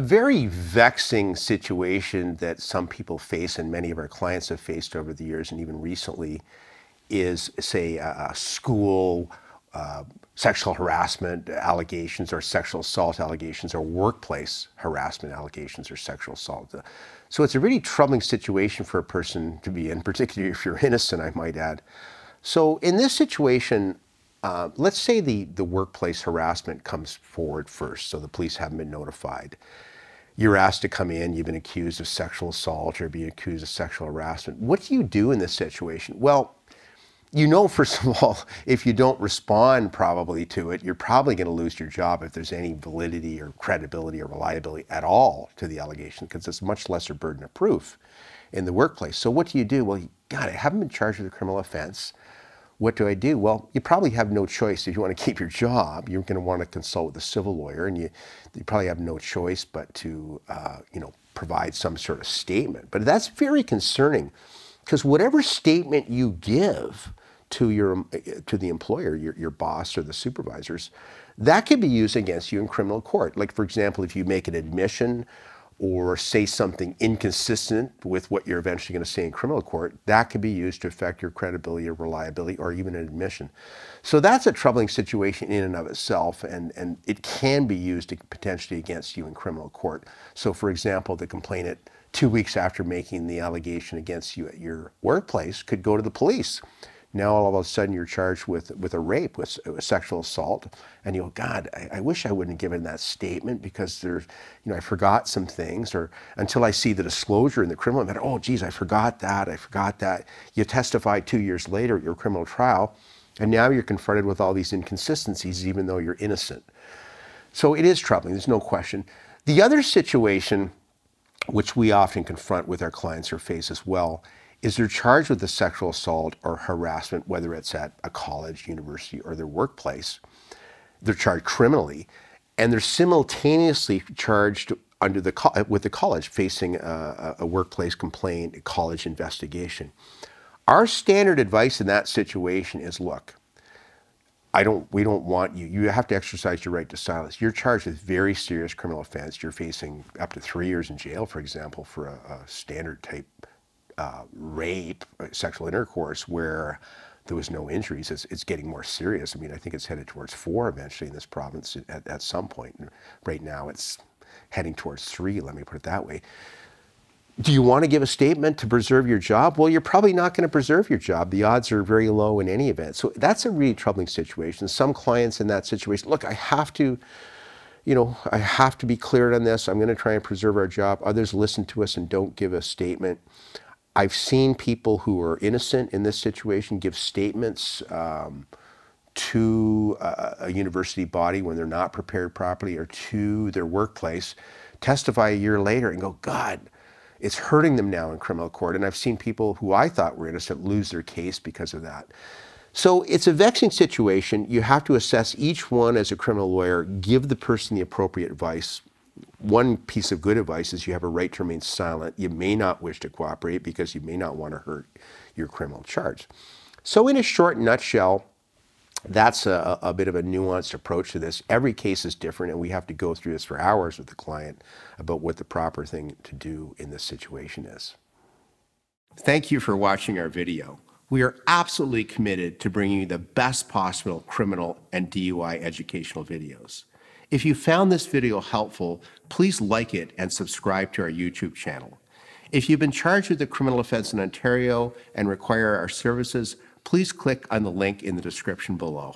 very vexing situation that some people face and many of our clients have faced over the years and even recently is, say, a school sexual harassment allegations or sexual assault allegations or workplace harassment allegations or sexual assault. So it's a really troubling situation for a person to be in, particularly if you're innocent, I might add. So in this situation, let's say the workplace harassment comes forward first, so the police haven't been notified. You're asked to come in, you've been accused of sexual assault or being accused of sexual harassment. What do you do in this situation? Well, you know, first of all, if you don't respond probably to it, you're probably going to lose your job if there's any validity or credibility or reliability at all to the allegation, because it's a much lesser burden of proof in the workplace. So what do you do? Well, God, I haven't been charged with a criminal offense. What do I do? Well, you probably have no choice. If you want to keep your job, you're going to want to consult with a civil lawyer, and you probably have no choice but to, provide some sort of statement. But that's very concerning, because whatever statement you give to the employer, your boss or the supervisors, that can be used against you in criminal court. Like, for example, if you make an admission or say something inconsistent with what you're eventually going to say in criminal court, that could be used to affect your credibility or reliability or even an admission. So that's a troubling situation in and of itself, and it can be used potentially against you in criminal court. So for example, the complainant 2 weeks after making the allegation against you at your workplace could go to the police. Now all of a sudden you're charged with a rape, with sexual assault, and you go, God, I wish I wouldn't have given that statement because there's, I forgot some things, or until I see the disclosure in the criminal matter, oh geez, I forgot that. You testify 2 years later at your criminal trial, and now you're confronted with all these inconsistencies even though you're innocent. So it is troubling, there's no question. The other situation, which we often confront with our clients or face as well, is they're charged with a sexual assault or harassment, whether it's at a college, university, or their workplace. They're charged criminally, and they're simultaneously charged with the college, facing a workplace complaint, a college investigation. Our standard advice in that situation is, look, we don't want you. You have to exercise your right to silence. You're charged with very serious criminal offense. You're facing up to 3 years in jail, for example, for a standard type rape, sexual intercourse where there was no injuries. It's getting more serious. I mean, I think it's headed towards 4 eventually in this province at some point. Right now it's heading towards 3, let me put it that way. Do you want to give a statement to preserve your job? Well, you're probably not going to preserve your job. The odds are very low in any event. So that's a really troubling situation. Some clients in that situation, look, I have to be cleared on this. I'm going to try and preserve our job. Others listen to us and don't give a statement. I've seen people who are innocent in this situation give statements to a university body when they're not prepared properly, or to their workplace, testify a year later and go, God, it's hurting them now in criminal court. And I've seen people who I thought were innocent lose their case because of that. So it's a vexing situation. You have to assess each one as a criminal lawyer, give the person the appropriate advice. One piece of good advice is you have a right to remain silent. You may not wish to cooperate because you may not want to hurt your criminal charge. So in a short nutshell, that's a bit of a nuanced approach to this. Every case is different, and we have to go through this for hours with the client about what the proper thing to do in this situation is. Thank you for watching our video. We are absolutely committed to bringing you the best possible criminal and DUI educational videos. If you found this video helpful, please like it and subscribe to our YouTube channel. If you've been charged with a criminal offense in Ontario and require our services, please click on the link in the description below.